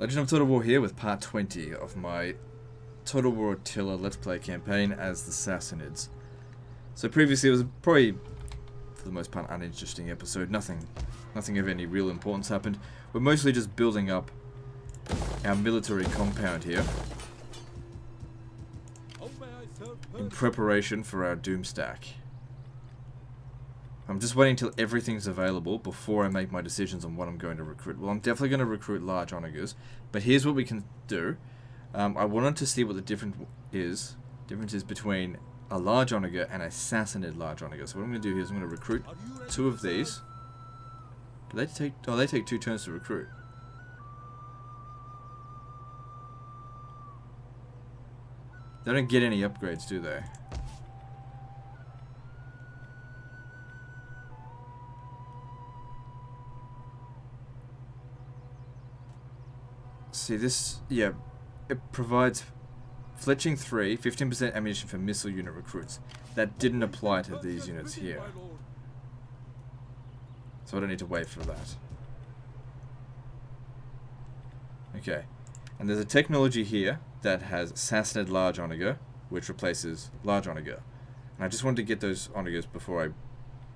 Legend of Total War here with part 20 of my Total War Attila Let's Play campaign as the Sassanids. So previously it was probably, for the most part, uninteresting episode. Nothing of any real importance happened. We're mostly just building up our military compound here in preparation for our Doomstack. I'm just waiting till everything's available before I make my decisions on what I'm going to recruit. Well, I'm definitely going to recruit large onagers, but here's what we can do. I wanted to see what the difference is between a large onager and a Sassanid large onager. So what I'm going to do here is I'm going to recruit 2 of these. Do they take? Oh, they take 2 turns to recruit. They don't get any upgrades, do they? See this, yeah, it provides fletching 3, 15% ammunition for missile unit recruits. That didn't apply to these units here. So I don't need to wait for that. Okay, and there's a technology here that has Sassanid large onager, which replaces large onager. And I just wanted to get those onagers before I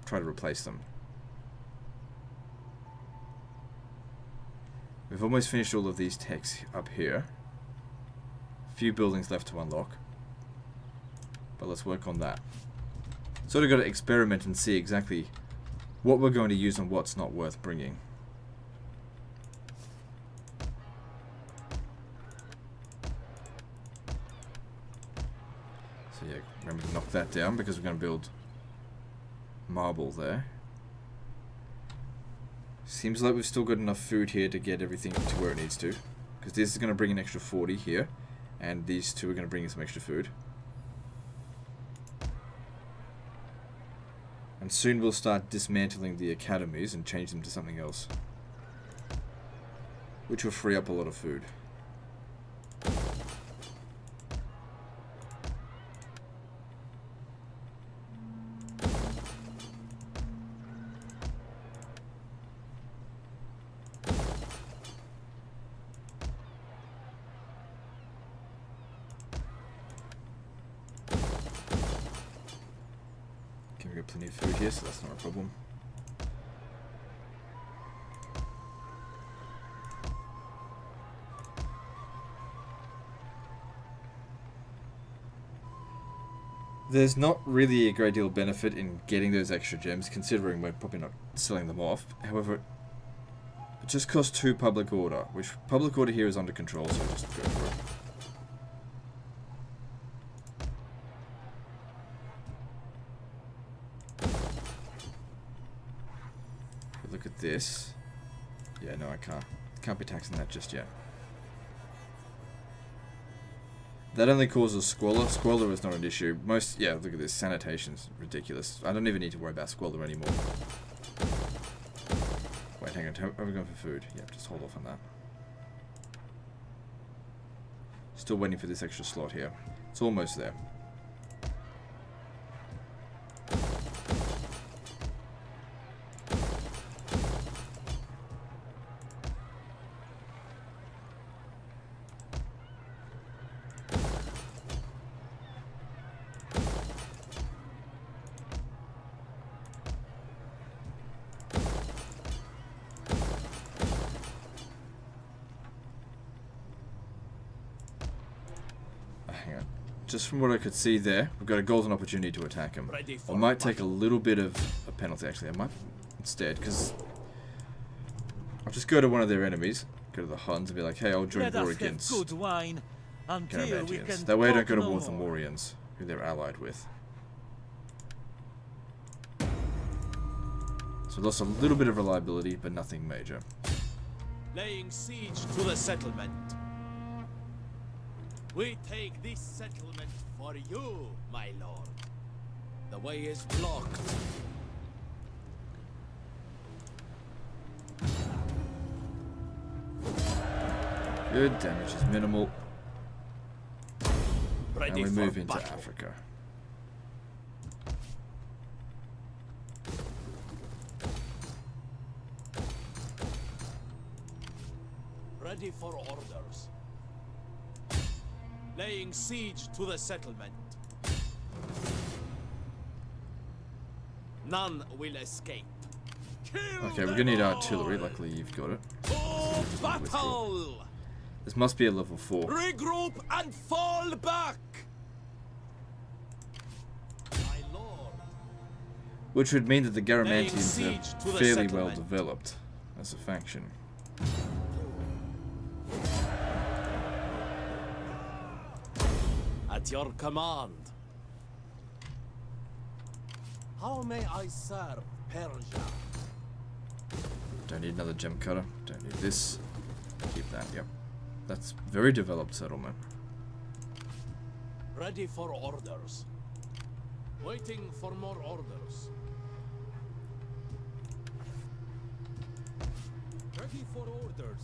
try to replace them. We've almost finished all of these techs up here. A few buildings left to unlock. But let's work on that. Sort of got to experiment and see exactly what we're going to use and what's not worth bringing. So yeah, remember to knock that down because we're going to build marble there. Seems like we've still got enough food here to get everything to where it needs to. Because this is going to bring an extra 40 here. And these 2 are going to bring in some extra food. And soon we'll start dismantling the academies and change them to something else. Which will free up a lot of food. We've got plenty of food here, so that's not a problem. There's not really a great deal of benefit in getting those extra gems, considering we're probably not selling them off. However, it just costs 2 public order, which public order here is under control, so just go for it. Look at this. Yeah, no, I can't be taxing that just yet. That only causes squalor. Squalor is not an issue. Yeah, look at this. Sanitation's ridiculous. I don't even need to worry about squalor anymore. Wait, hang on. Are we going for food? Yeah, just hold off on that. Still waiting for this extra slot here. It's almost there. Hang on. Just from what I could see there, we've got a golden opportunity to attack him. I might take a little bit of a penalty, actually. I might instead, because I'll just go to one of their enemies, go to the Huns, and be like, hey, I'll join war against Caramantians. That way I don't go to war with the Morians, who they're allied with. So lost a little bit of reliability, but nothing major. Laying siege to the settlement. We take this settlement for you, my lord. The way is blocked. Good, damage is minimal. And we move into Africa. Ready for orders. Laying siege to the settlement. None will escape. Kill Okay, we're gonna need artillery. Luckily, you've got it. to battle! This must be a level 4. Regroup and fall back! My lord. Which would mean that the Laying Garamantians siege to are the fairly well settlement. developed as a faction. At your command. How may I serve Persia? Don't need another gem cutter. Don't need this. Keep that, yep. That's very developed settlement. Ready for orders. Waiting for more orders. Ready for orders.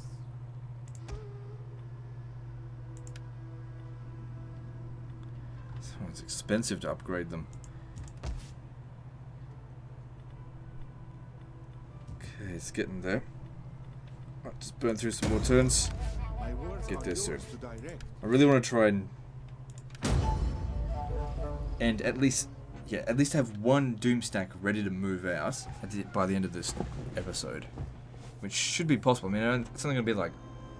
So it's expensive to upgrade them. Okay, it's getting there. Right, just burn through some more turns. My words Get are this yours soon. to direct. I really want to try and at least have one doom stack ready to move out by the end of this episode, which should be possible. I mean, it's only going to be like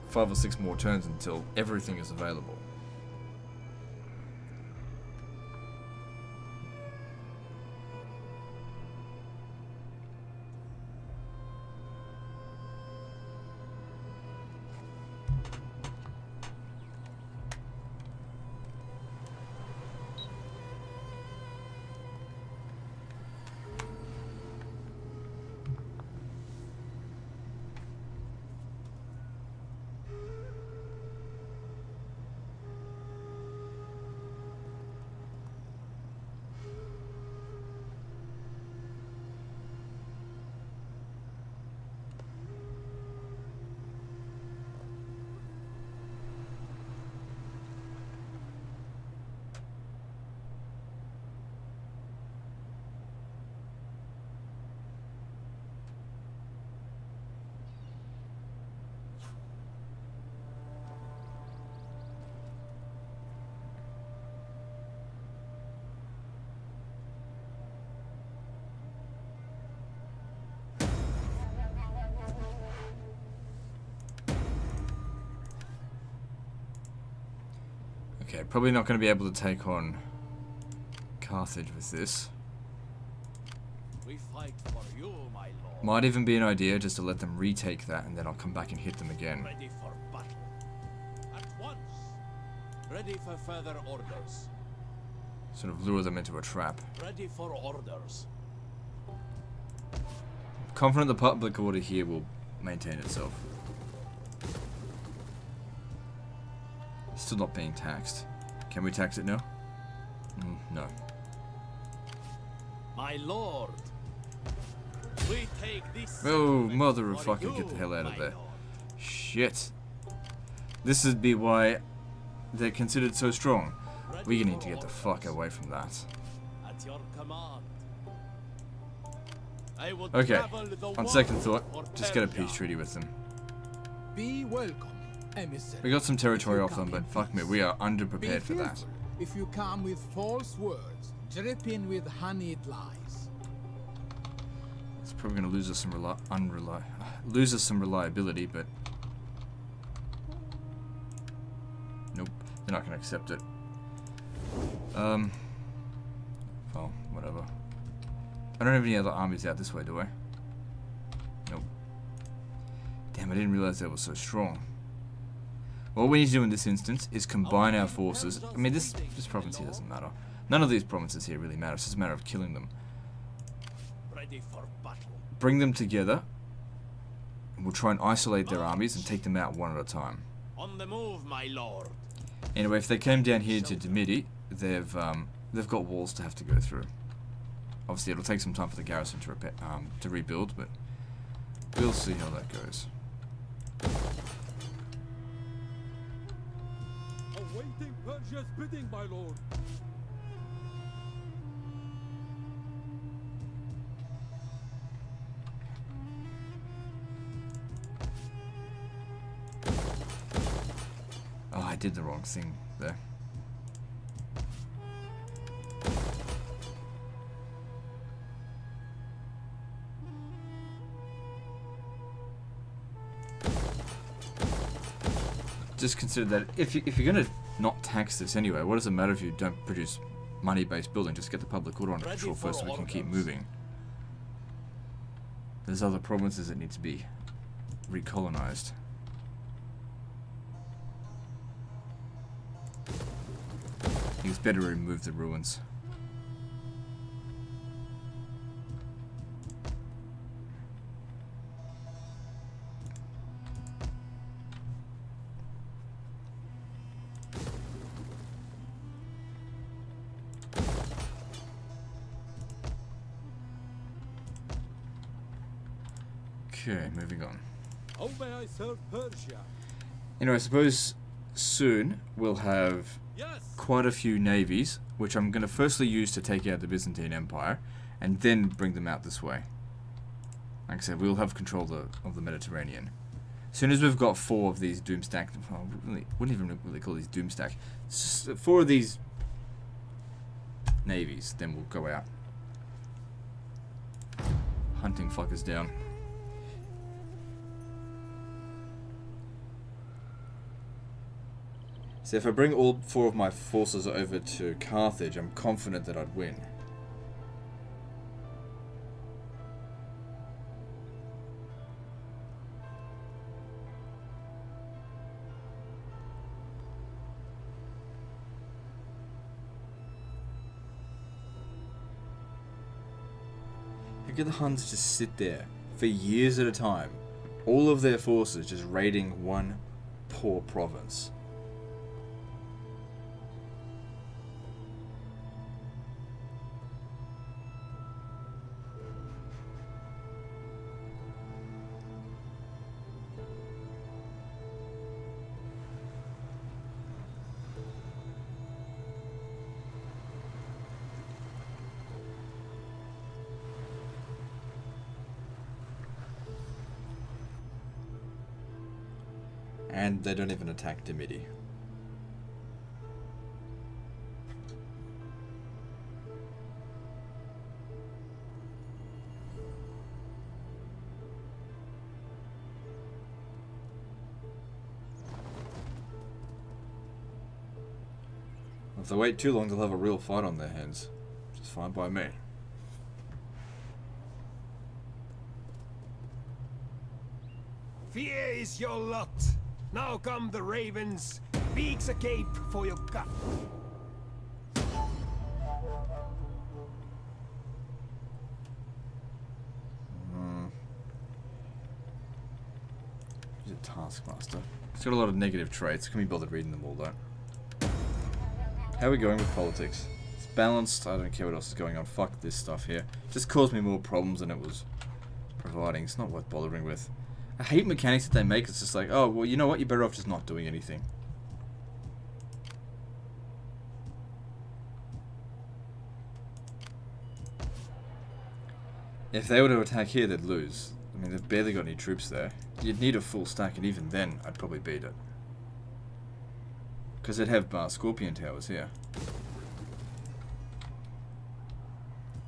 5 or 6 more turns until everything is available. Okay, probably not going to be able to take on Carthage with this. We fight for you, my lord. Might even be an idea just to let them retake that and then I'll come back and hit them again. Ready for battle. At once. Ready for further orders. Sort of lure them into a trap. Ready for orders. Confident the public order here will maintain itself. Still not being taxed. Can we tax it now? No. My lord. We take this. Oh, settlement mother of for fucking, get the you, hell out of my there. lord. Shit. This would be why they're considered so strong. We need to get the fuck away from that. At your command. I will Okay, travel the on world second thought, for just get a Persia. peace treaty with them. Be welcome, emissary. We got some territory If you off them, come but in fuck me, peace. we are Be underprepared for that. fearful if you come with false words, dripping with honeyed lies. It's probably going to lose us some reliability, but nope, they're not going to accept it. Well, whatever. I don't have any other armies out this way, do I? Nope. Damn, I didn't realize they were so strong. What we need to do in this instance is combine our forces. I mean, this province here doesn't matter. None of these provinces here really matter. It's just a matter of killing them. Ready for battle. Bring them together. And we'll try and isolate their armies and take them out one at a time. On the move, my lord. Anyway, if they came down here to Dimidi, they've got walls to have to go through. Obviously, it'll take some time for the garrison to rebuild, but we'll see how that goes. Awaiting Persia's bidding, my lord. did the wrong thing there. Just consider that if you're going to not tax this anyway, what does it matter if you don't produce money-based building? Just get the public order under control first so we can keep moving. There's other provinces that need to be recolonized. I think it's better to remove the ruins. Okay, moving on. How may I serve Persia? You know, I suppose soon we'll have Yes. quite a few navies, which I'm going to firstly use to take out the Byzantine Empire, and then bring them out this way. Like I said, we'll have control of the Mediterranean. As soon as we've got 4 of these doomstack, well, wouldn't even really call these doomstack, 4 of these navies, then we'll go out. Hunting fuckers down. So if I bring all 4 of my forces over to Carthage, I'm confident that I'd win. You get the Huns just sit there for years at a time, all of their forces just raiding one poor province. And they don't even attack Dimity. If they wait too long, they'll have a real fight on their hands. Which is fine by me. Fear is your lot. Now come the ravens, beaks agape for your gut. He's a taskmaster. He's got a lot of negative traits. Can we bother reading them all though? How are we going with politics? It's balanced. I don't care what else is going on. Fuck this stuff here. Just caused me more problems than it was providing. It's not worth bothering with. I hate mechanics that they make. It's just like, oh, well, you know what? You're better off just not doing anything. If they were to attack here, they'd lose. I mean, they've barely got any troops there. You'd need a full stack, and even then, I'd probably beat it. Because they'd have Scorpion Towers here.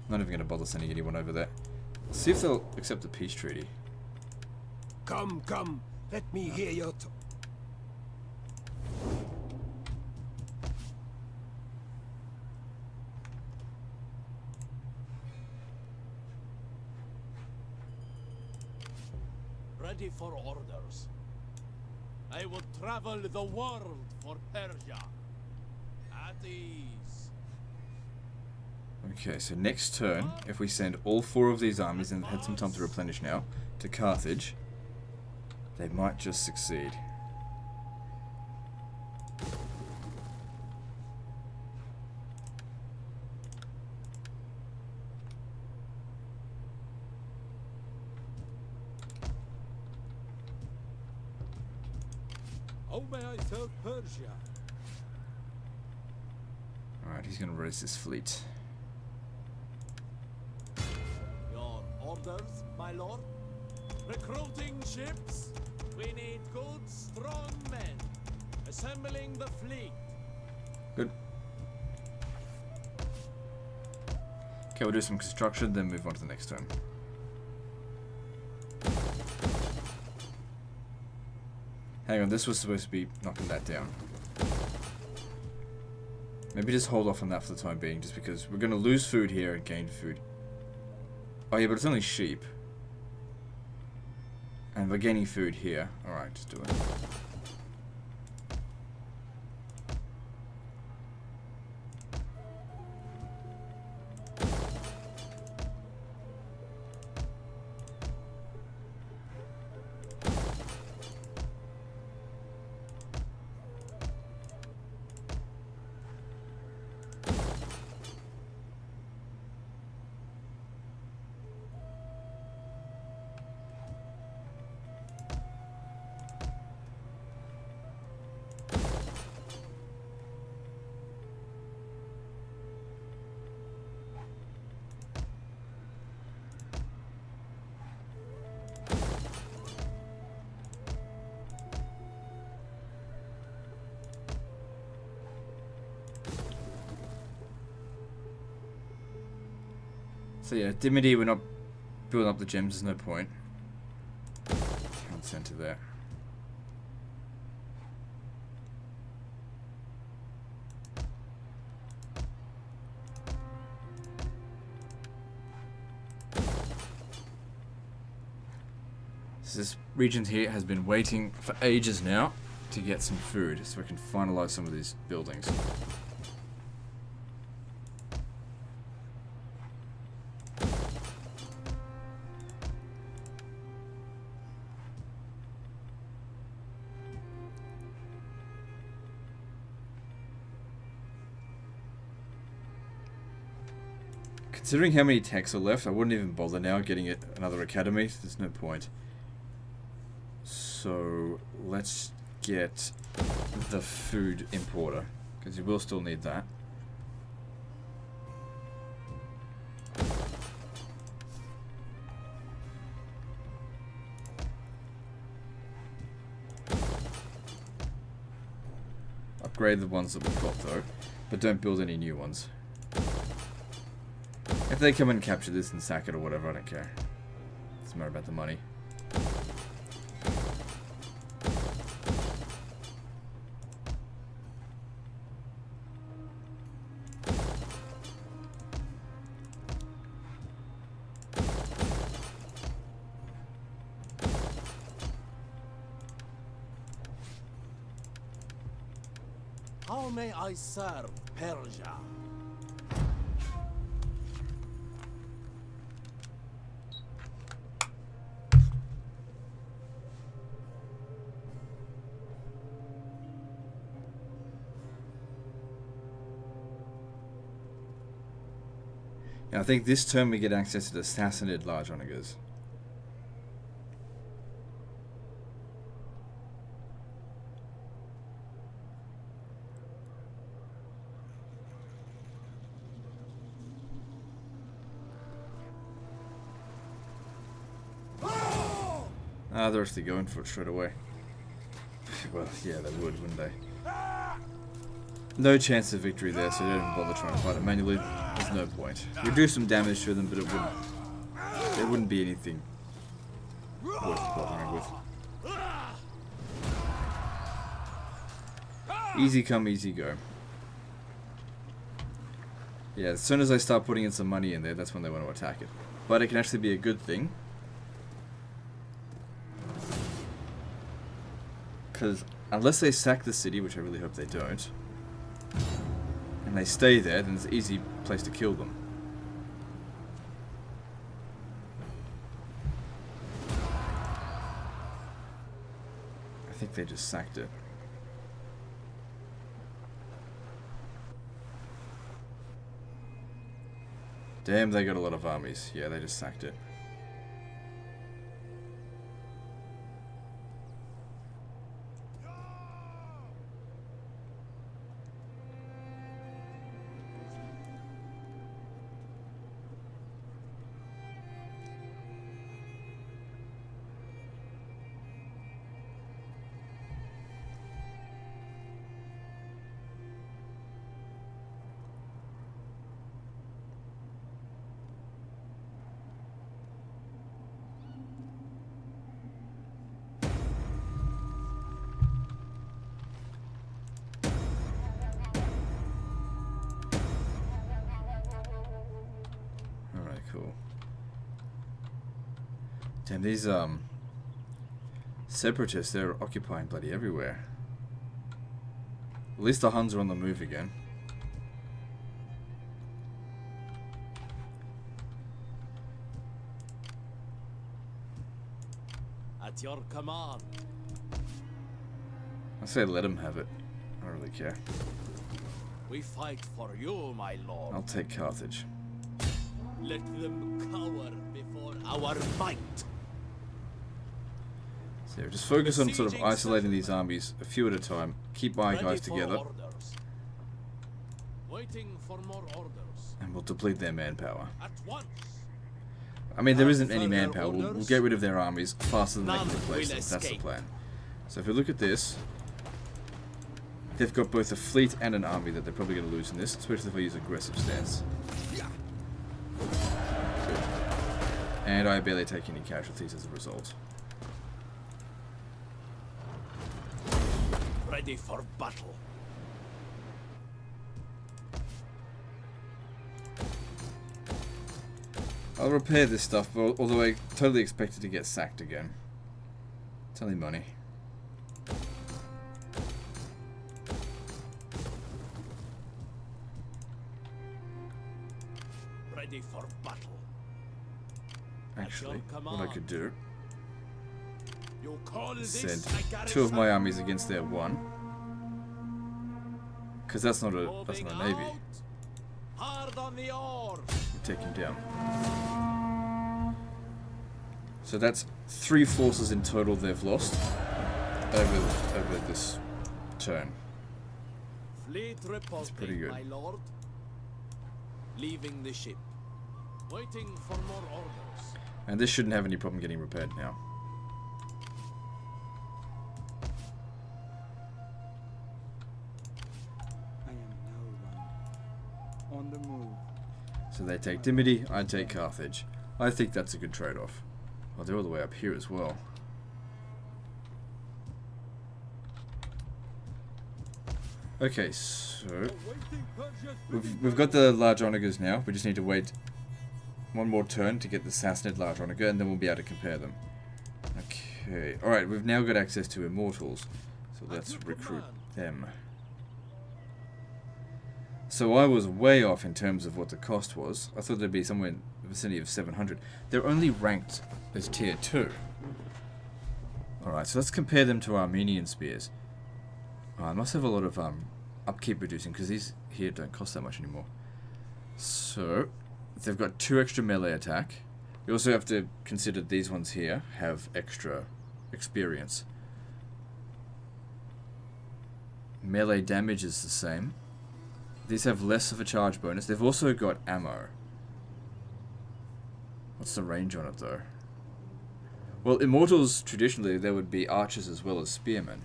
Not even going to bother sending anyone over there. Let's see if they'll accept the peace treaty. Come, come, let me hear your Ready for orders. I will travel the world for Persia. At ease. Okay, so next turn, if we send all 4 of these armies, and they've had some time to replenish now, to Carthage, they might just succeed. How may I serve Persia? Alright, he's gonna raise his fleet. Your orders, my lord? Recruiting ships? We need good, strong men. A assembling the fleet. Good. Okay, we'll do some construction, then move on to the next turn. Hang on, this was supposed to be knocking that down. Maybe just hold off on that for the time being, just because we're going to lose food here and gain food. Oh yeah, but it's only sheep. And we're gaining food here. Alright, just do it. So yeah, Dimity, we're not building up the gems, there's no point. Town center there. So this region here has been waiting for ages now to get some food, so we can finalize some of these buildings. Considering how many techs are left, I wouldn't even bother now getting it another academy. There's no point. So let's get the food importer, because you will still need that. Upgrade the ones that we've got though, but don't build any new ones. If they come and capture this and sack it or whatever, I don't care. It's more about the money. How may I serve Persia? And I think this turn we get access to the Sassanid large onagers. Ah, they're actually going for it straight away. Well, yeah, they would, wouldn't they? No chance of victory there, so don't even bother trying to fight it manually. There's no point. We do some damage to them, but it wouldn't be anything worth bothering with. Easy come, easy go. Yeah, as soon as I start putting in some money in there, that's when they want to attack it. But it can actually be a good thing. Because unless they sack the city, which I really hope they don't, and they stay there, then it's an easy place to kill them. I think they just sacked it. Damn, they got a lot of armies. Yeah, they just sacked it. Damn, these separatists, they're occupying bloody everywhere. At least the Huns are on the move again. At your command. I say let them have it. I don't really care. We fight for you, my lord. I'll take Carthage. Let them cower before our might. So just focus on sort of isolating these armies a few at a time. Keep my Ready guys for together, orders. Waiting for more orders. and we'll deplete their manpower. At once. I mean, there Have isn't any further manpower. We'll orders? get rid of their armies faster than they None can replace will them. That's the escape. plan. So if we look at this, they've got both a fleet and an army that they're probably going to lose in this, especially if I use aggressive stance. And I barely take any casualties as a result. Ready for battle. I'll repair this stuff, but although I totally expect it to get sacked again. It's only money. Ready for battle. Actually, what I could do You call is this send a 2 of my garrison? armies against their 1. Because that's not a Moving navy. out. Hard on the oars. Take him down. So that's 3 forces in total they've lost over this turn. Fleet reporting, pretty good. my lord. Leaving the ship. Waiting for more orders. And this shouldn't have any problem getting repaired now. I am no one. On the move. So they take Dimity, I take Carthage. I think that's a good trade-off. Well, they're all the way up here as well. Okay, so Awaiting Persia's we've got the large onagers now. We just need to wait one more turn to get the Sassanid large onager, and then we'll be able to compare them. Okay, alright, we've now got access to immortals, so let's recruit them. So I was way off in terms of what the cost was. I thought they'd be somewhere in the vicinity of 700. They're only ranked as tier 2. Alright, so let's compare them to Armenian spears. Oh, I must have a lot of upkeep reducing, because these here don't cost that much anymore. So, they've got 2 extra melee attack. You also have to consider these ones here have extra experience. Melee damage is the same. These have less of a charge bonus. They've also got ammo. What's the range on it though? Well, Immortals, traditionally, there would be archers as well as spearmen.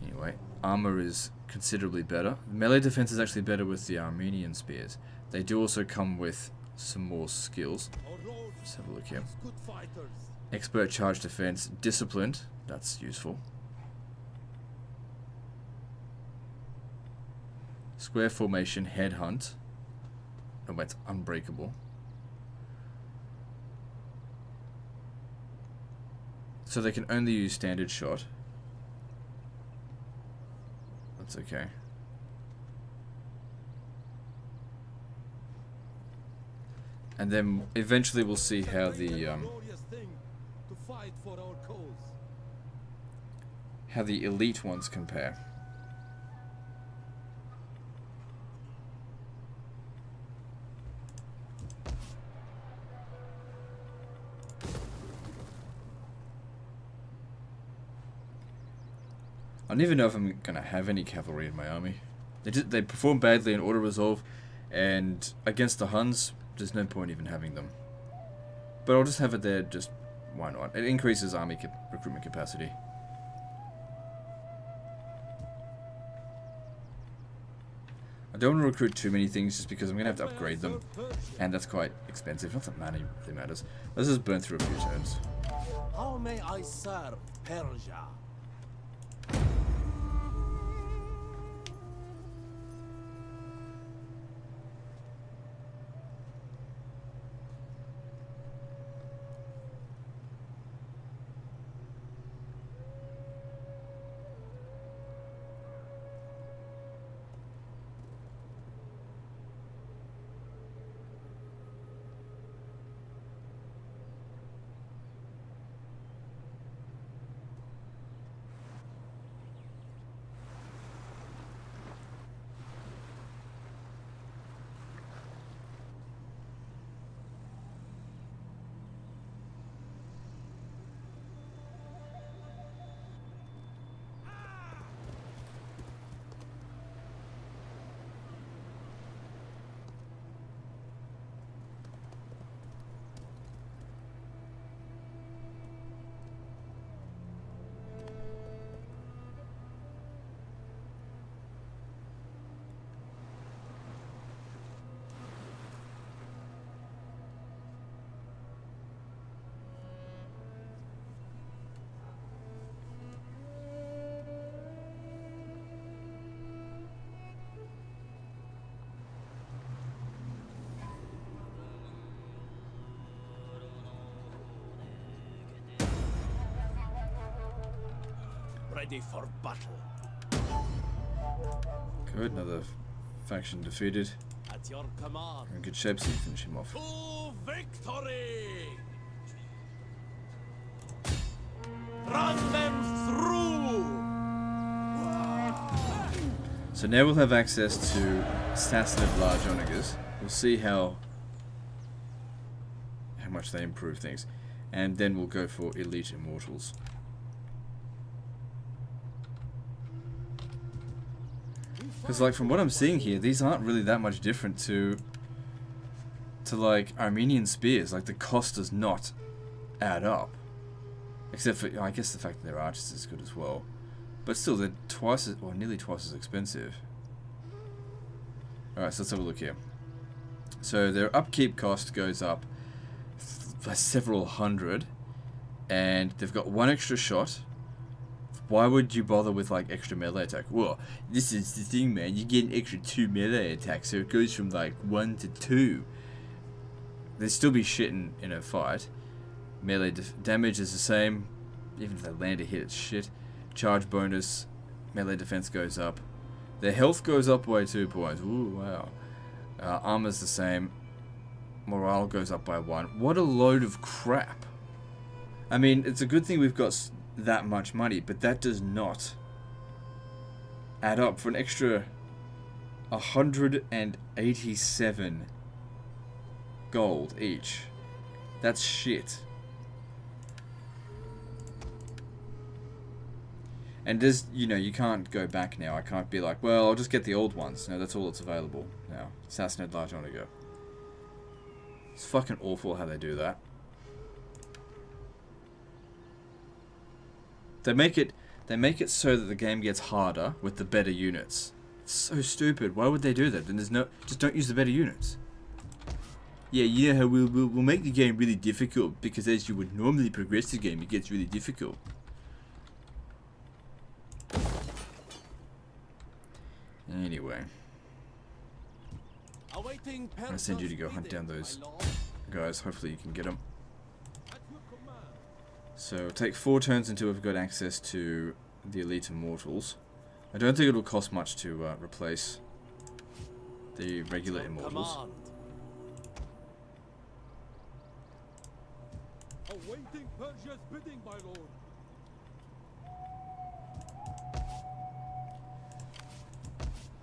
Anyway, armor is considerably better. Melee defense is actually better with the Armenian spears. They do also come with some more skills. Let's have a look here. good fighters. Expert charge defense, disciplined, that's useful. Square formation, headhunt. Oh, that's unbreakable. So they can only use standard shot. That's okay. And then eventually we'll see how the Glorious thing to fight for our cause. how the elite ones compare. I don't even know if I'm gonna have any cavalry in my army. They perform badly in auto resolve, and against the Huns, there's no point even having them. But I'll just have it there. Just why not? It increases army recruitment capacity. I don't want to recruit too many things just because I'm gonna have to upgrade them, and that's quite expensive. Not that money really matters. Let's just burn through a few turns. How may I serve Persia? ready for battle. Good, another faction defeated. At your command. In good shape, so you finish him off. To victory! Run them through! So now we'll have access to Sassanid large onagers. We'll see how much they improve things. And then we'll go for elite immortals. Because like from what I'm seeing here, these aren't really that much different to like Armenian spears. Like the cost does not add up. Except for, I guess the fact that their archers is good as well. But still, they're twice as, or nearly twice as expensive. Alright, so let's have a look here. So their upkeep cost goes up by several hundred. And they've got one extra shot. Why would you bother with like extra melee attack? Well, this is the thing, man. You get an extra 2 melee attack, so it goes from like 1 to 2. They'd still be shit in a fight. Melee damage is the same. Even if they land a hit, it's shit. Charge bonus. Melee defense goes up. Their health goes up by 2 points. Ooh, wow. Armor's the same. Morale goes up by 1. What a load of crap. I mean, it's a good thing we've got that much money, but that does not add up for an extra 187 gold each. That's shit. And there's, you know, you can't go back now. I can't be like, well, I'll just get the old ones. No, that's all that's available now. Sassanid large onager. It's fucking awful how they do that. They make it so that the game gets harder with the better units. It's so stupid. Why would they do that? Then there's no, just don't use the better units. Yeah, you know how we'll make the game really difficult because as you would normally progress the game, it gets really difficult. Anyway, Awaiting I'm gonna send you to go hunt down those guys. Hopefully you can get them. So take 4 turns until we've got access to the elite immortals. I don't think it'll cost much to replace the regular immortals. Awaiting Persia's bidding, my lord.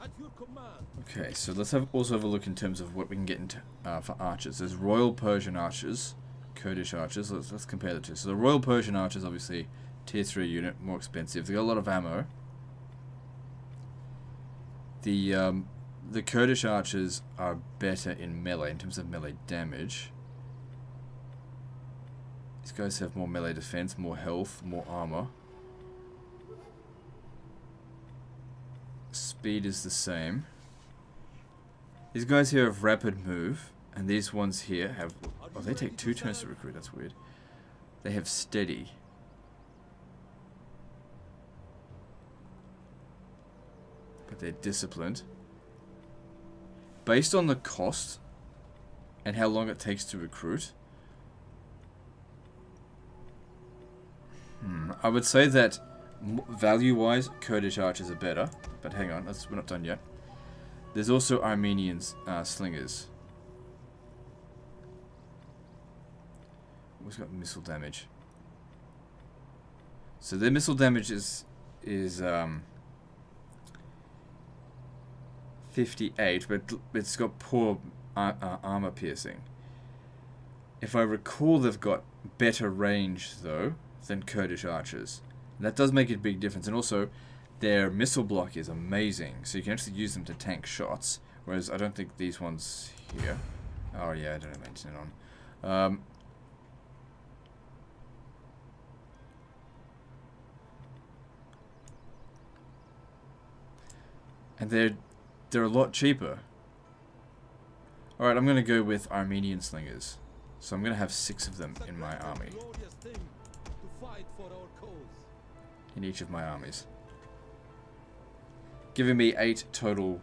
At your command. Okay, so let's also have a look in terms of what we can get into for archers. There's Royal Persian archers, Kurdish archers. Let's compare the two. So the Royal Persian archers, obviously, tier 3 unit, more expensive. They got a lot of ammo. The Kurdish archers are better in melee in terms of melee damage. These guys have more melee defense, more health, more armor. Speed is the same. These guys here have rapid move, and these ones here have... Oh, they take 2 turns to recruit, that's weird. They have steady. But they're disciplined. Based on the cost and how long it takes to recruit, I would say that value-wise, Kurdish archers are better. But hang on, we're not done yet. There's also Armenian slingers. Who's got missile damage? So their missile damage is 58, but it's got poor armor piercing. If I recall, they've got better range though than Kurdish archers. And that does make a big difference, and also their missile block is amazing, so you can actually use them to tank shots, whereas I don't think these ones here... Oh yeah, I don't have maintenance on. And they're a lot cheaper. Alright, I'm going to go with Armenian slingers. So I'm going to have 6 of them in my army. In each of my armies. Giving me 8 total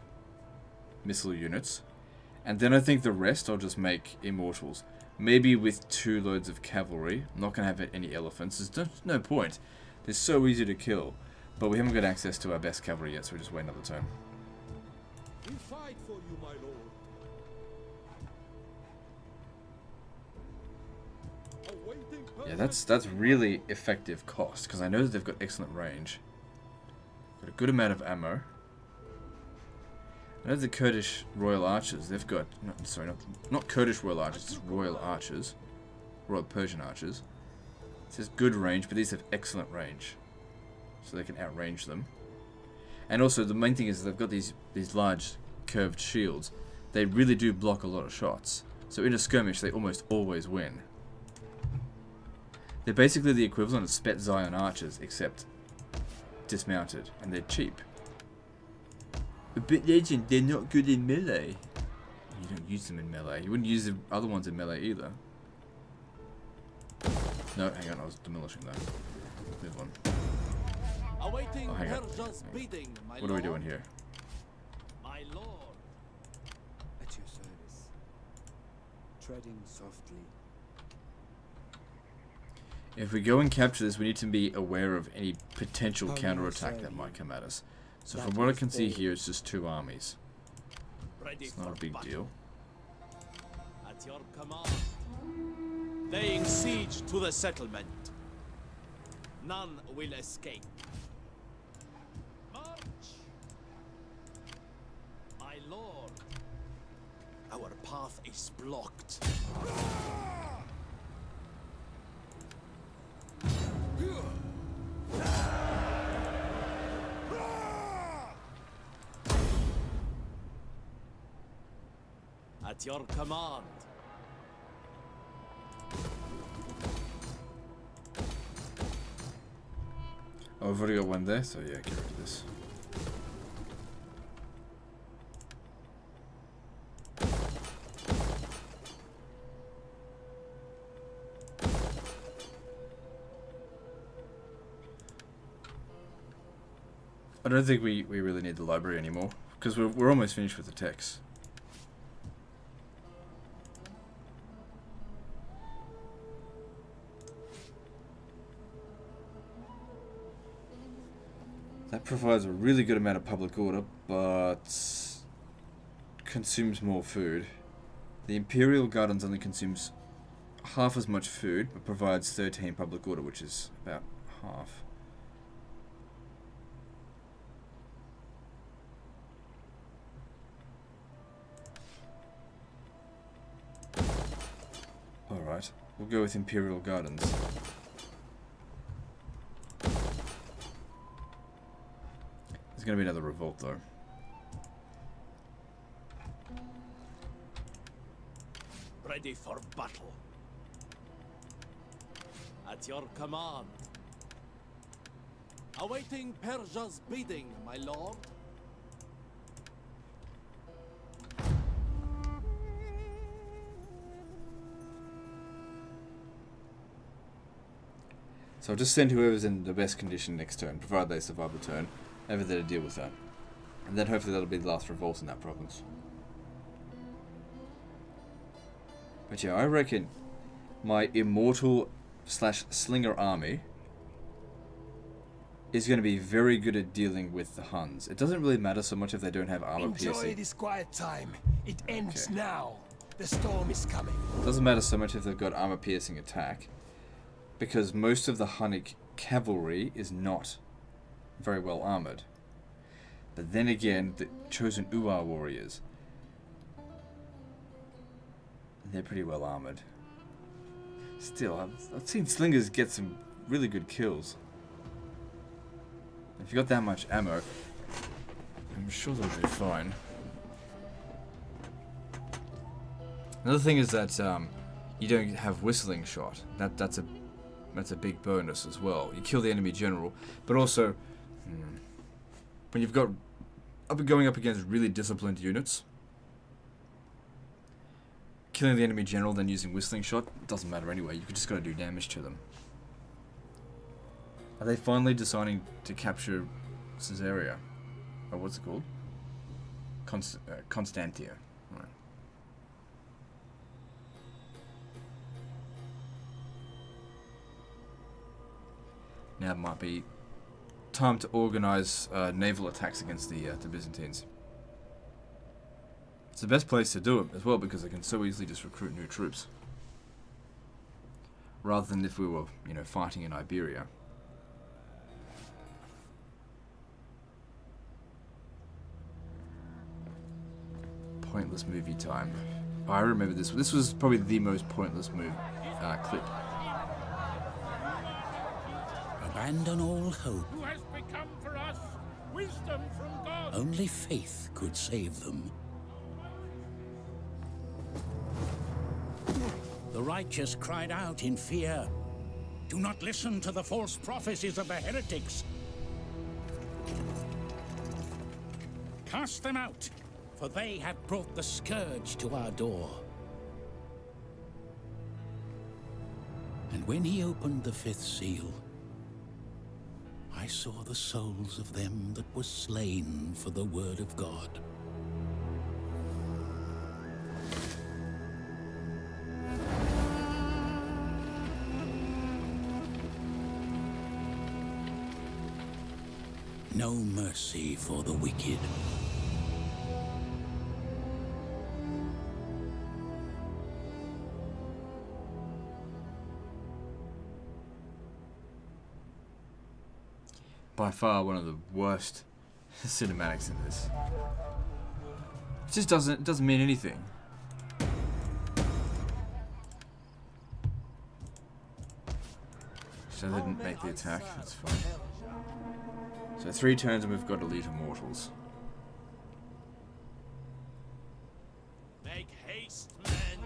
missile units. And then I think the rest I'll just make immortals. Maybe with 2 loads of cavalry. I'm not going to have any elephants. There's no point. They're so easy to kill. But we haven't got access to our best cavalry yet, so we'll just wait another turn. We fight for you, my lord. Awaiting Yeah, Persia's that's bidding, really effective cost, because I know that they've got excellent range. Got a good amount of ammo. I know the Kurdish Royal Archers, they've got... not Kurdish Royal Archers, it's Royal Archers. Royal Persian Archers. It says good range, but these have excellent range. So they can outrange them. And also, the main thing is they've got these large curved shields. They really do block a lot of shots. So in a skirmish, they almost always win. They're basically the equivalent of Spet Zion Archers, except dismounted, and they're cheap. But Legend, they're not good in melee. You don't use them in melee. You wouldn't use the other ones in melee either. No, hang on, I was demolishing that. Move on. Awaiting Oh, hang on. Persia's bidding, my What are we lord. doing here? My lord. At your service. Treading softly. If we go and capture this, we need to be aware of any potential Oh, counterattack yes, that might come at us. So That from what I is can see all. here, it's just 2 armies. Ready It's not for a big battle. deal. At your command. Laying siege to the settlement. None will escape. March! My lord. Our path is blocked. At your command. Oh, I've already got one there, so yeah, get rid of this. I don't think we really need the library anymore, because we're almost finished with the text. That provides a really good amount of public order, but consumes more food. The Imperial Gardens only consumes half as much food, but provides 13 public order, which is about half. Alright, we'll go with Imperial Gardens. There's going to be another revolt, though. Ready for battle. At your command. Awaiting Persia's bidding, my lord. So I'll just send whoever's in the best condition next turn, provided they survive the turn, over there to deal with that. And then hopefully that'll be the last revolt in that province. But yeah, I reckon my immortal / slinger army is going to be very good at dealing with the Huns. It doesn't really matter so much if they don't have armor Enjoy piercing. this quiet time. It ends Okay. now. The storm is coming. It doesn't matter so much if they've got armor piercing attack, because most of the Hunnic cavalry is not very well armored. But then again, the chosen Uar warriors, they're pretty well armored. Still, I've seen slingers get some really good kills. If you got that much ammo, I'm sure they'll be fine. Another thing is that you don't have whistling shot. That's a big bonus as well. You kill the enemy general, but also when you've got going up against really disciplined units, killing the enemy general then using whistling shot doesn't matter anyway. You just got to do damage to them. Are they finally deciding to capture Caesarea? Or what's it called? Constantia. Right. Now it might be time to organize naval attacks against the Byzantines. It's the best place to do it as well because they can so easily just recruit new troops. Rather than if we were, you know, fighting in Iberia. Pointless movie time. Oh, I remember this. This was probably the most pointless clip. Abandon all hope. Who has become for us wisdom from God? Only faith could save them. The righteous cried out in fear. Do not listen to the false prophecies of the heretics. Cast them out, for they have brought the scourge to our door. And when he opened the fifth seal, I saw the souls of them that were slain for the word of God. No mercy for the wicked. By far one of the worst cinematics in this. It just doesn't mean anything. So they didn't make the attack, that's fine. So 3 turns and we've got elite immortals. Make haste, men.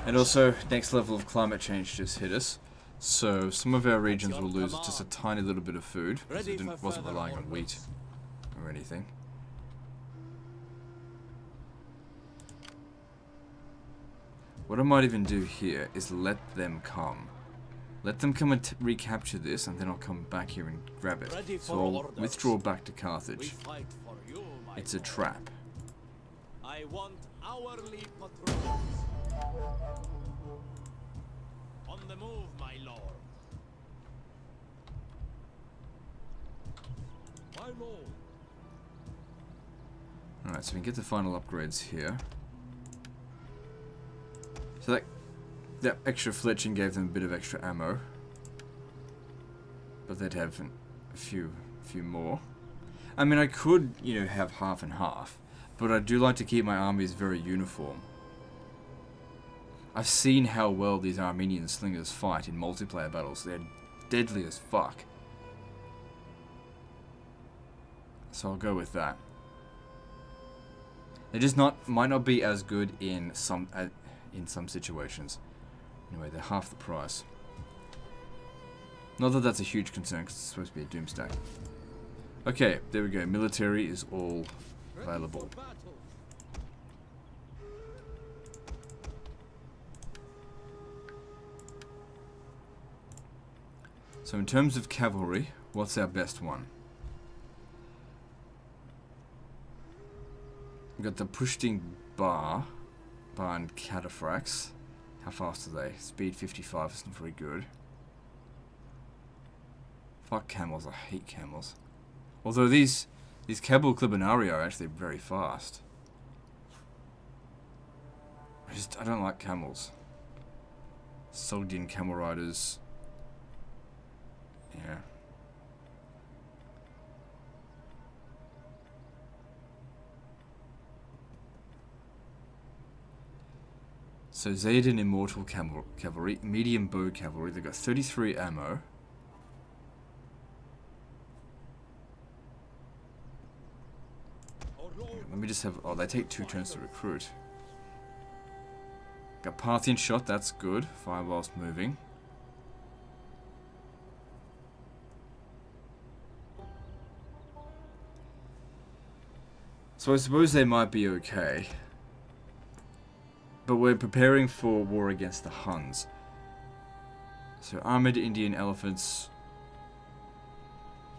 And also, next level of climate change just hit us. So some of our regions will lose just a tiny little bit of food because it wasn't relying on wheat or anything. What I might even do here is let them come. Let them come and recapture this, and then I'll come back here and grab it. So I'll withdraw back to Carthage. It's a trap. I want hourly patrols. On the move, my lord. My lord. Alright, so we can get the final upgrades here. So that extra fletching gave them a bit of extra ammo. But they'd have a few more. I mean, I could, you know, have half and half. But I do like to keep my armies very uniform. I've seen how well these Armenian slingers fight in multiplayer battles. They're deadly as fuck. So I'll go with that. They just might not be as good in some situations. Anyway, they're half the price. Not that that's a huge concern because it's supposed to be a doomstack. Okay, there we go. Military is all available. So in terms of cavalry, what's our best one? We've got the Pushting Bar and Cataphracts. How fast are they? Speed 55 is not very good. Fuck camels, I hate camels. Although these Cabal Clibanarii are actually very fast. I don't like camels. Sogdian camel riders. Yeah. So Zayden Immortal Cavalry, Medium Bow Cavalry, they've got 33 ammo. Let me just have, oh, they take 2 turns to recruit. Got Parthian Shot, that's good, fire whilst moving. So I suppose they might be okay. But we're preparing for war against the Huns. So armored Indian elephants.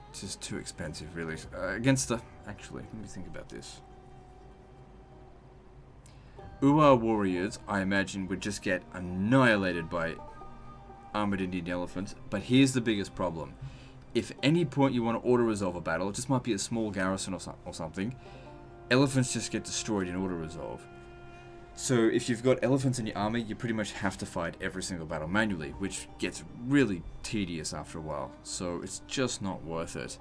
It's just too expensive, really. Against the... Actually, let me think about this. Uar warriors, I imagine, would just get annihilated by armored Indian elephants. But here's the biggest problem. If at any point you want to auto-resolve a battle, it just might be a small garrison or something, elephants just get destroyed in auto-resolve. So if you've got elephants in your army, you pretty much have to fight every single battle manually, which gets really tedious after a while. So it's just not worth it.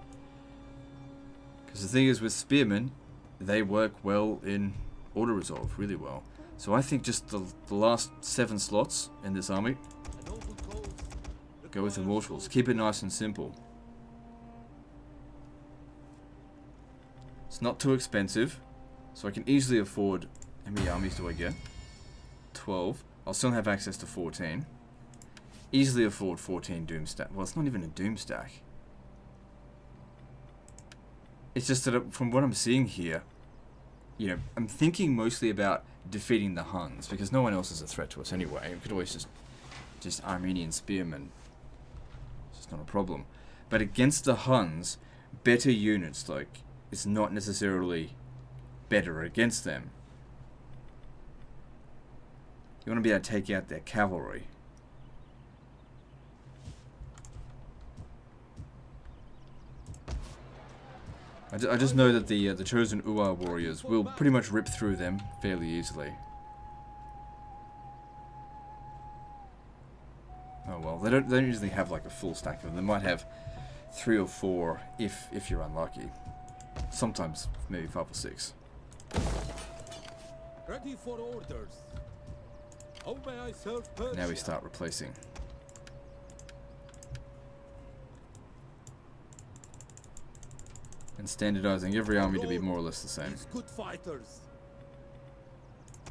Because the thing is, with spearmen, they work well in auto-resolve, really well. So I think just the last 7 slots in this army, go with Immortals. Keep it nice and simple. It's not too expensive, so I can easily afford... How many armies do I get? 12. I'll still have access to 14. Easily afford 14 Doom stack. Well, it's not even a Doom stack. It's just that from what I'm seeing here, you know, I'm thinking mostly about defeating the Huns, because no one else is a threat to us anyway. We could always just Armenian spearmen. It's just not a problem. But against the Huns, better units, like, it's not necessarily better against them. You want to be able to take out their cavalry. I just know that the chosen Uar warriors will pretty much rip through them fairly easily. Oh well, they don't usually have like a full stack of them. They might have 3 or 4 if you're unlucky. Sometimes maybe 5 or 6. Ready for orders. How may I serve Persia? Now we start replacing. And standardizing every army to be more or less the same. These good fighters.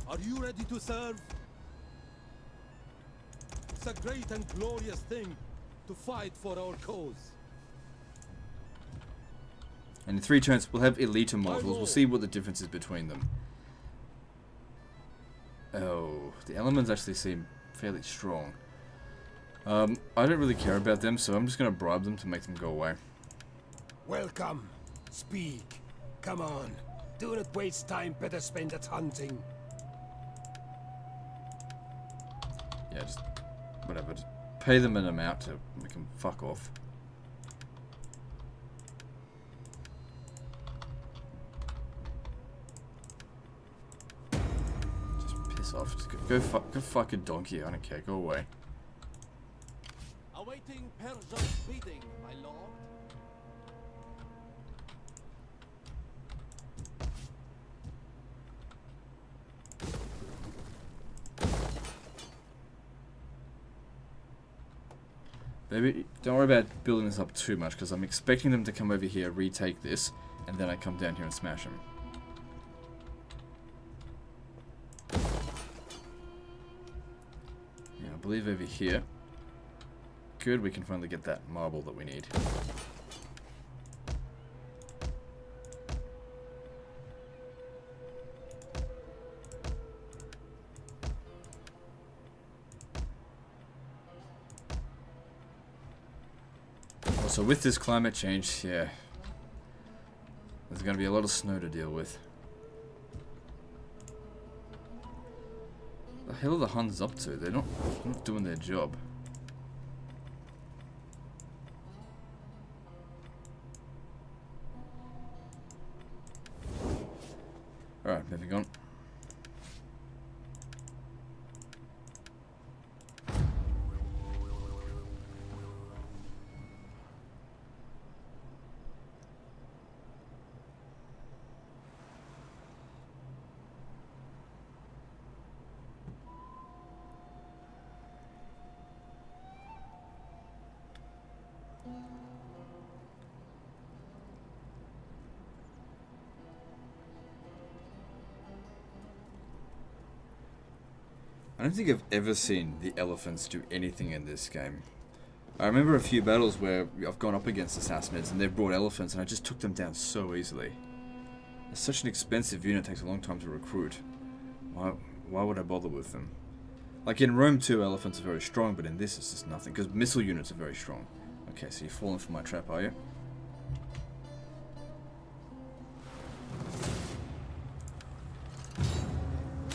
Are you ready to serve? It's a great and glorious thing to fight for our cause. And in 3 turns we'll have elite immortals. We'll see what the difference is between them. Oh, the elements actually seem fairly strong. I don't really care about them, so I'm just going to bribe them to make them go away. Welcome. Speak. Come on. Do not waste time, better spend it hunting. Yeah, just whatever. Just pay them an amount to make them fuck off. Just piss off. Just go fuck a donkey. I don't care. Go away. Awaiting Persia's bidding, my lord. Maybe don't worry about building this up too much, because I'm expecting them to come over here, retake this, and then I come down here and smash them. Yeah, I believe over here. Good, we can finally get that marble that we need. So with this climate change, yeah, there's going to be a lot of snow to deal with. The hell are the Huns up to? They're not doing their job. Alright, moving on. I don't think I've ever seen the elephants do anything in this game. I remember a few battles where I've gone up against the Sassanids and they've brought elephants and I just took them down so easily. It's such an expensive unit, it takes a long time to recruit. Why would I bother with them? Like in Rome 2, elephants are very strong, but in this it's just nothing, because missile units are very strong. Okay, so you're falling for my trap, are you?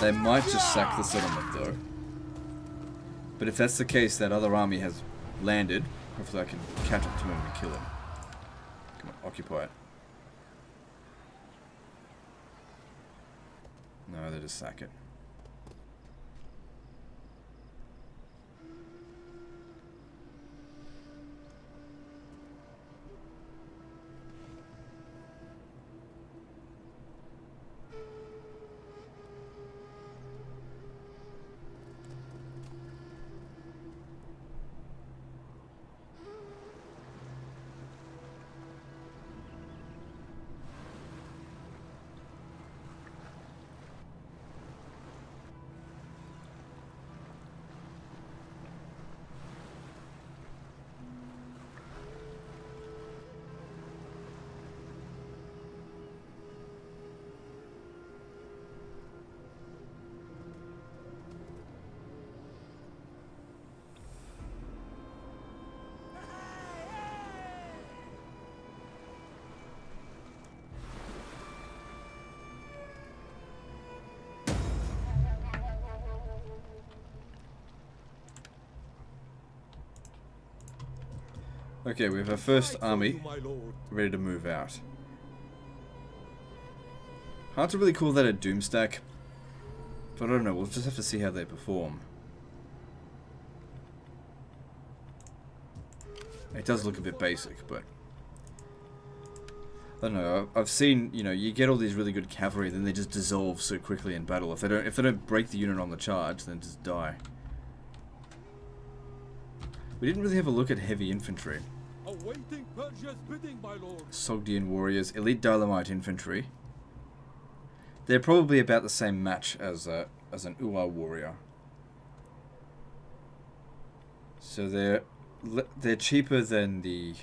They might just sack the settlement though. But if that's the case, that other army has landed. Hopefully I can catch up to him and kill him. Come on, occupy it. No, they just sack it. Okay, we have our first army ready to move out. Hard to really call that a doomstack, but I don't know, we'll just have to see how they perform. It does look a bit basic, but I don't know. I've seen, you know, you get all these really good cavalry, then they just dissolve so quickly in battle. If they don't break the unit on the charge, then just die. We didn't really have a look at heavy infantry. Awaiting Persia's bidding, my lord. Sogdian warriors, elite Dalamite infantry. They're probably about the same match as an Uar warrior. So they're cheaper than the.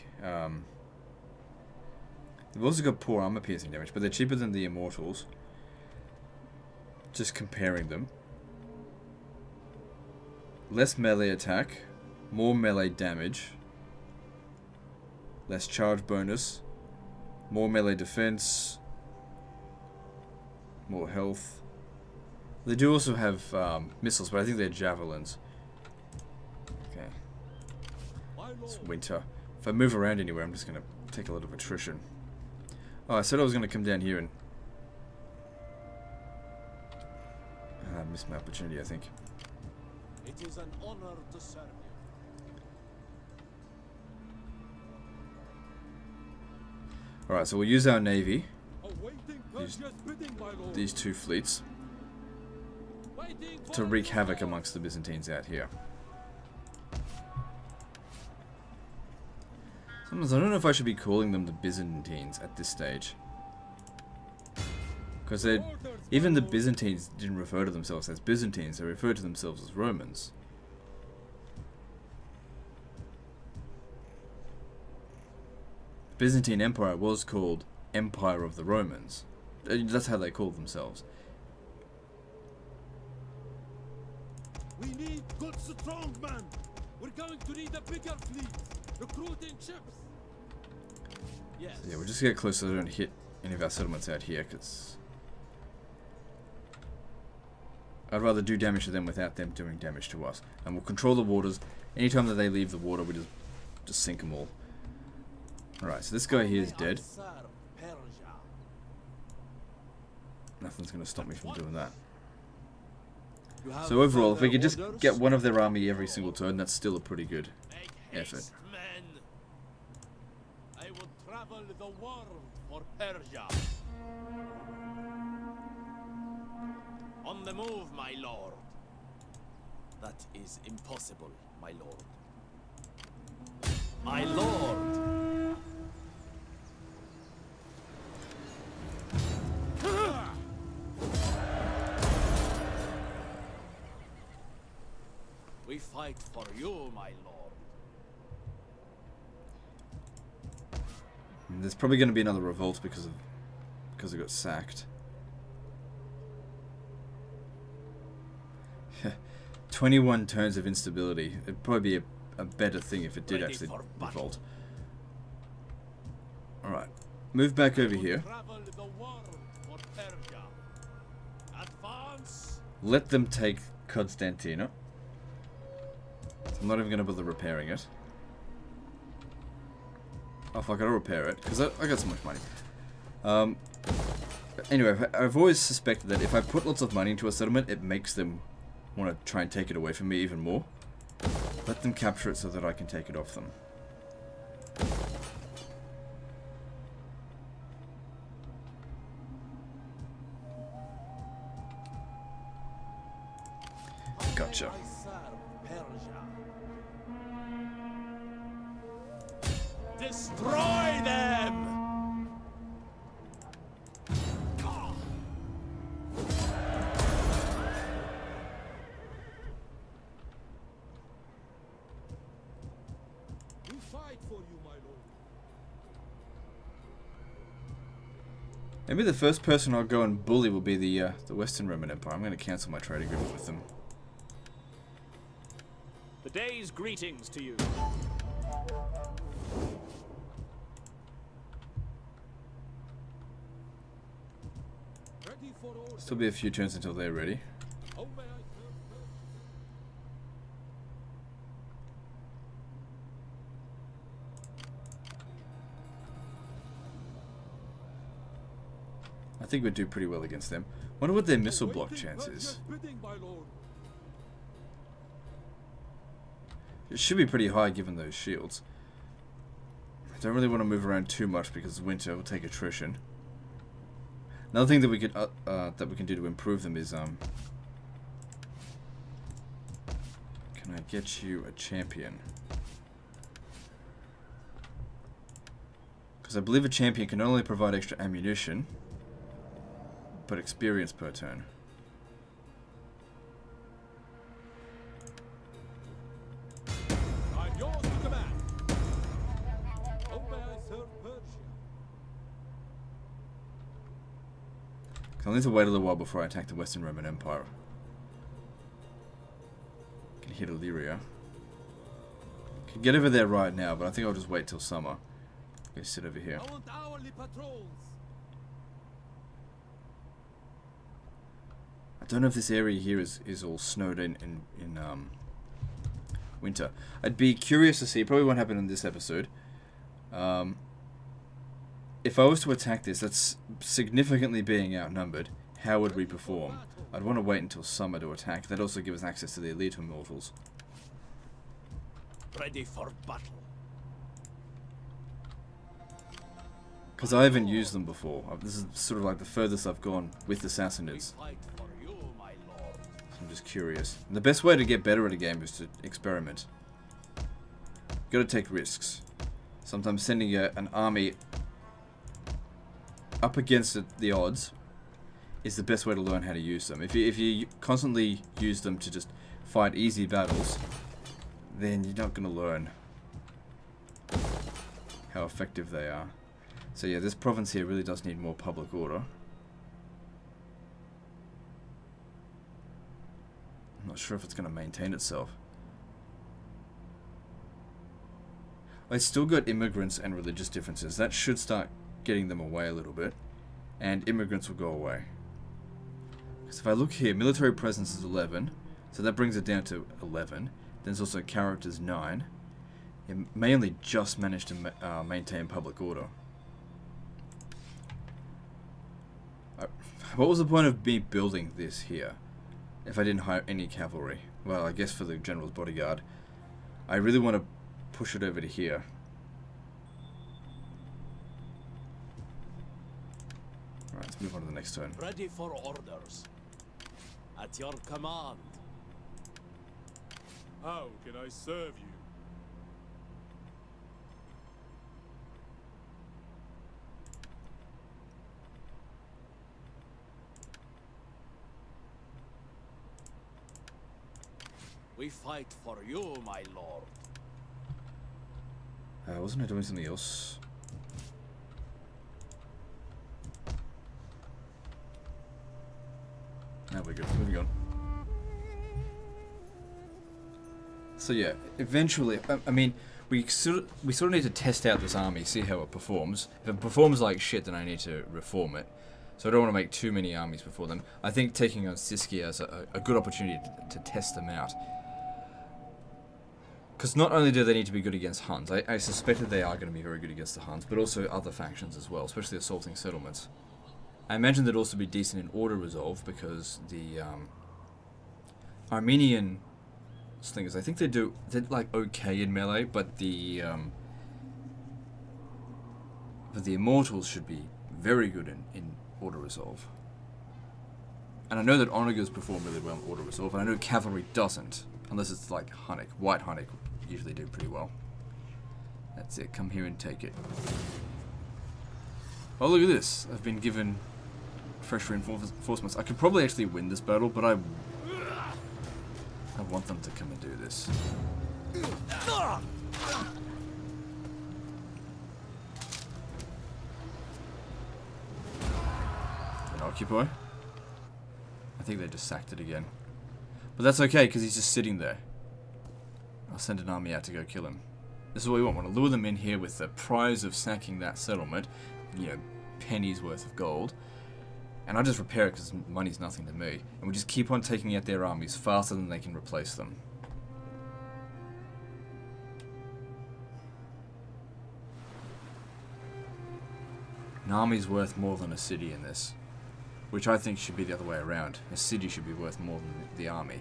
They've also got poor armor piercing damage, but they're cheaper than the Immortals. Just comparing them. Less melee attack. More melee damage. Less charge bonus. More melee defense. More health. They do also have missiles, but I think they're javelins. Okay. It's winter. If I move around anywhere, I'm just going to take a lot of attrition. Oh, I said I was going to come down here and... I missed my opportunity, I think. It is an honor to serve you. Alright, so we'll use our navy. These two fleets. To wreak havoc amongst the Byzantines out here. Sometimes I don't know if I should be calling them the Byzantines at this stage. Because even the Byzantines didn't refer to themselves as Byzantines, they referred to themselves as Romans. The Byzantine Empire was called Empire of the Romans. That's how they called themselves. We need good strong men. We're going to need a bigger fleet. Recruiting ships. Yes. So yeah, we'll just get close so they don't hit any of our settlements out here, because I'd rather do damage to them without them doing damage to us. And we'll control the waters. Anytime that they leave the water, we just sink them all. Alright, so this guy here is dead. Nothing's going to stop me from doing that. So overall, if we could just get one of their army every single turn, that's still a pretty good effort. I will travel the world for Persia. On the move, my lord. That is impossible, my lord. My lord! We fight for you, my lord. There's probably going to be another revolt because it got sacked. 21 turns of instability. It'd probably be a better thing if it did actually revolt. Alright. Move back over here. Travel the world for Persia. Advance Let them take Constantina. I'm not even going to bother repairing it. Oh fuck, I'll repair it, because I got so much money. Anyway, I've always suspected that if I put lots of money into a settlement, it makes them want to try and take it away from me even more. Let them capture it so that I can take it off them. Gotcha. Destroy them! We fight for you, my lord. Maybe the first person I'll go and bully will be the Western Roman Empire. I'm going to cancel my trade agreement with them. The day's greetings to you. Ready for order. Still be a few turns until they're ready. How may I serve? I think we'd do pretty well against them. Wonder what their missile block Awaiting chance is. Persia's bidding, my lord. It should be pretty high given those shields. I don't really want to move around too much because winter will take attrition. Another thing that we can do to improve them is can I get you a champion? Because I believe a champion can not only provide extra ammunition, but experience per turn. I'm yours to command. How may I serve Persia? I'll need to wait a little while before I attack the Western Roman Empire. Can hit Illyria. Can get over there right now, but I think I'll just wait till summer. Okay, sit over here. I want hourly patrols. I don't know if this area here is all snowed in winter. I'd be curious to see. Probably won't happen in this episode. If I was to attack this, that's significantly being outnumbered. How would we perform? I'd want to wait until summer to attack. That'd also give us access to the elite immortals. Ready for battle. Because I haven't used them before. This is sort of like the furthest I've gone with the Sassanids. Fight for you, my lord. So I'm just curious. And the best way to get better at a game is to experiment. Gotta take risks. Sometimes sending an army up against the odds is the best way to learn how to use them. If you constantly use them to just fight easy battles, then you're not going to learn how effective they are. So yeah, this province here really does need more public order. I'm not sure if it's going to maintain itself. It's still got immigrants and religious differences. That should start getting them away a little bit. And immigrants will go away. Because if I look here, military presence is 11. So that brings it down to 11. Then there's also characters 9. It may only just manage to maintain public order. What was the point of me building this here if I didn't hire any cavalry? Well, I guess for the general's bodyguard. I really want to push it over to here. Alright, let's move on to the next turn. Ready for orders. At your command. How can I serve you? We fight for you, my lord. Wasn't I doing something else? Now we're good. Moving on. So yeah, eventually, I mean, we sort of need to test out this army, see how it performs. If it performs like shit, then I need to reform it. So I don't want to make too many armies before them. I think taking on Siskia is a good opportunity to test them out. Because not only do they need to be good against Huns, I suspect that they are going to be very good against the Huns, but also other factions as well, especially assaulting settlements. I imagine they'd also be decent in order resolve, because the Armenian slingers, I think they're like okay in melee, but the Immortals should be very good in order resolve. And I know that Onagers perform really well in order resolve, and I know Cavalry doesn't, unless it's like Hunnic. White Hunnic usually do pretty well. That's it, come here and take it. Oh, look at this. I've been given fresh reinforcements. I could probably actually win this battle, but I want them to come and do this. An occupy? I think they just sacked it again. But that's okay, because he's just sitting there. I'll send an army out to go kill him. This is what we want. We want to lure them in here with the prize of sacking that settlement. You know, pennies worth of gold. And I'll just repair it because money's nothing to me. And we just keep on taking out their armies faster than they can replace them. An army's worth more than a city in this. Which I think should be the other way around. A city should be worth more than the army.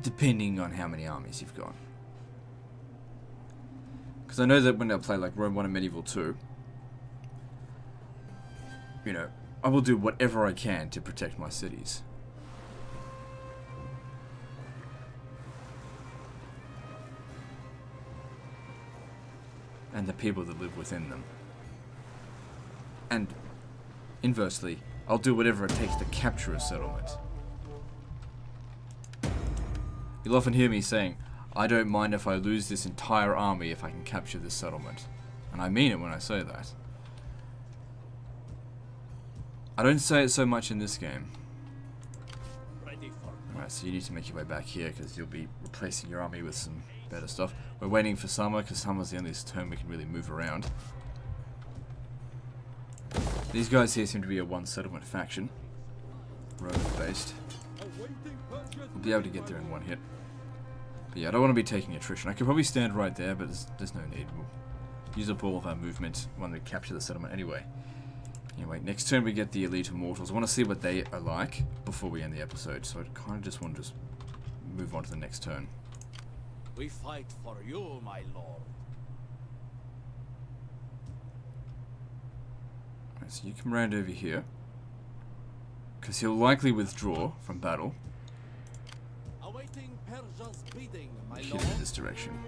Depending on how many armies you've got. Because I know that when I play like Rome 1 and Medieval 2, you know, I will do whatever I can to protect my cities. And the people that live within them. And inversely, I'll do whatever it takes to capture a settlement. You'll often hear me saying, I don't mind if I lose this entire army if I can capture this settlement. And I mean it when I say that. I don't say it so much in this game. Alright, so you need to make your way back here because you'll be replacing your army with some better stuff. We're waiting for summer because summer's the only turn we can really move around. These guys here seem to be a one settlement faction. Roman based. We'll be able to get there in one hit. But yeah, I don't want to be taking attrition. I could probably stand right there, but there's no need. We'll use up all of our movement when we capture the settlement anyway. Anyway, next turn we get the Elite Immortals. I want to see what they are like before we end the episode, so I kind of just want to move on to the next turn. We fight for you, my lord. Right, so you come round over here, because he'll likely withdraw from battle. Awaiting Persia's bidding, my Hit lord. him in this direction.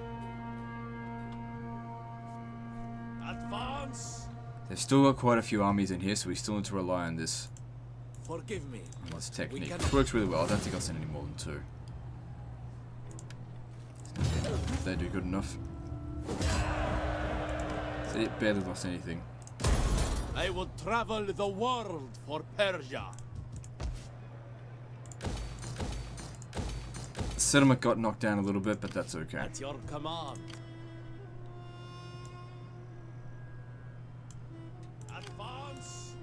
Advance. They've still got quite a few armies in here, so we still need to rely on this, Forgive me. technique. Which works really well. I don't think I'll send any more than 2. If they do good enough. So it barely lost anything. I will travel the world for Persia. The settlement got knocked down a little bit, but that's okay. At your command. Advance.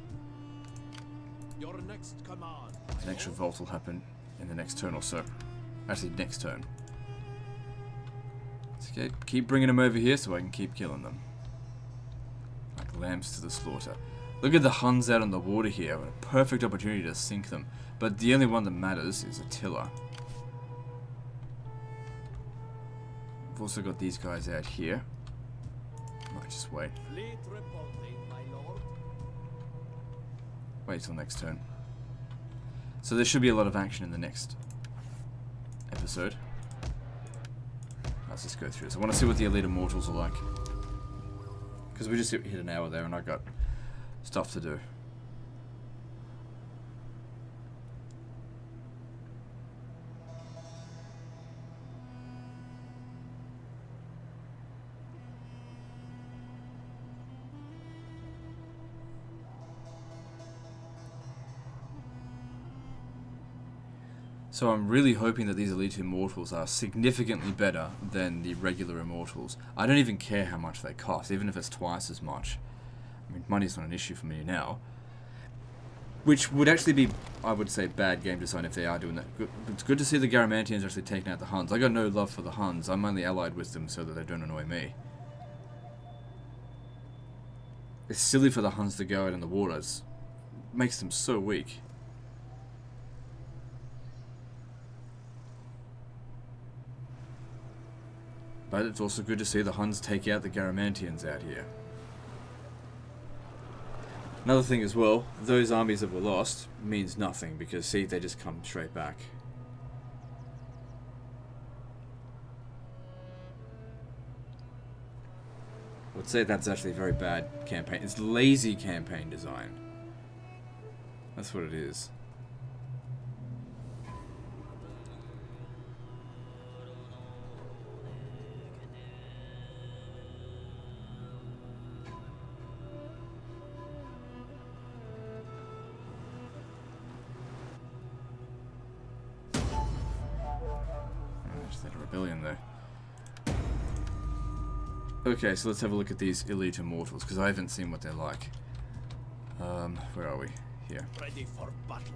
Your next command. An extra revolt will happen in the next turn or so. Actually, next turn. It's okay. Keep bringing them over here so I can keep killing them. Like lambs to the slaughter. Look at the Huns out on the water here. What a perfect opportunity to sink them. But the only one that matters is Attila. We've also got these guys out here. Might just wait. Fleet reporting, my lord. Wait till next turn. So there should be a lot of action in the next episode. Let's just go through this. I want to see what the Elite Immortals are like. Because we just hit an hour there and I got stuff to do. So I'm really hoping that these Elite Immortals are significantly better than the regular Immortals. I don't even care how much they cost, even if it's twice as much. I mean, money's not an issue for me now. Which would actually be, I would say, bad game design if they are doing that. It's good to see the Garamantians actually taking out the Huns. I got no love for the Huns. I'm only allied with them so that they don't annoy me. It's silly for the Huns to go out in the waters. It makes them so weak. But it's also good to see the Huns take out the Garamantians out here. Another thing as well, those armies that were lost means nothing because, see, they just come straight back. I would say that's actually a very bad campaign. It's lazy campaign design. That's what it is. Rebellion there. Okay, so let's have a look at these elite immortals because I haven't seen what they're like. Where are we? Here. Ready for battle.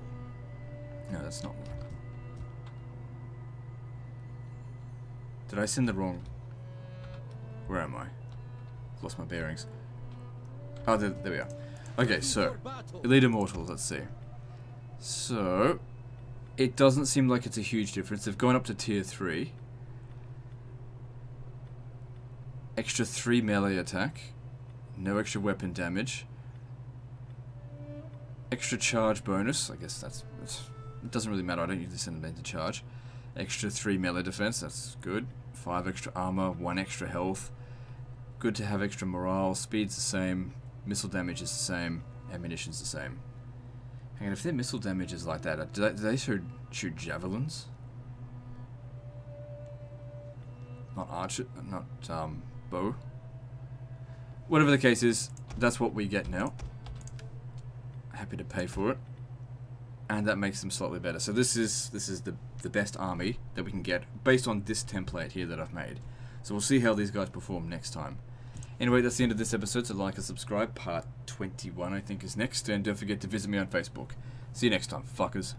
No, that's not one. Did I send the wrong? Where am I? Lost my bearings. Oh, there we are. Okay, so elite immortals. Let's see. So it doesn't seem like it's a huge difference. They've gone up to tier 3. Extra 3 melee attack. No extra weapon damage. Extra charge bonus. I guess that's it doesn't really matter. I don't usually send them into charge. Extra 3 melee defense. That's good. 5 extra armor. 1 extra health. Good to have extra morale. Speed's the same. Missile damage is the same. Ammunition's the same. Hang on, if their missile damage is like that, do they shoot javelins? Not archer, not bow. Whatever the case is, that's what we get now. Happy to pay for it, and that makes them slightly better. So this is the best army that we can get based on this template here that I've made. So we'll see how these guys perform next time. Anyway, that's the end of this episode, so like and subscribe. Part 21, I think, is next, and don't forget to visit me on Facebook. See you next time, fuckers.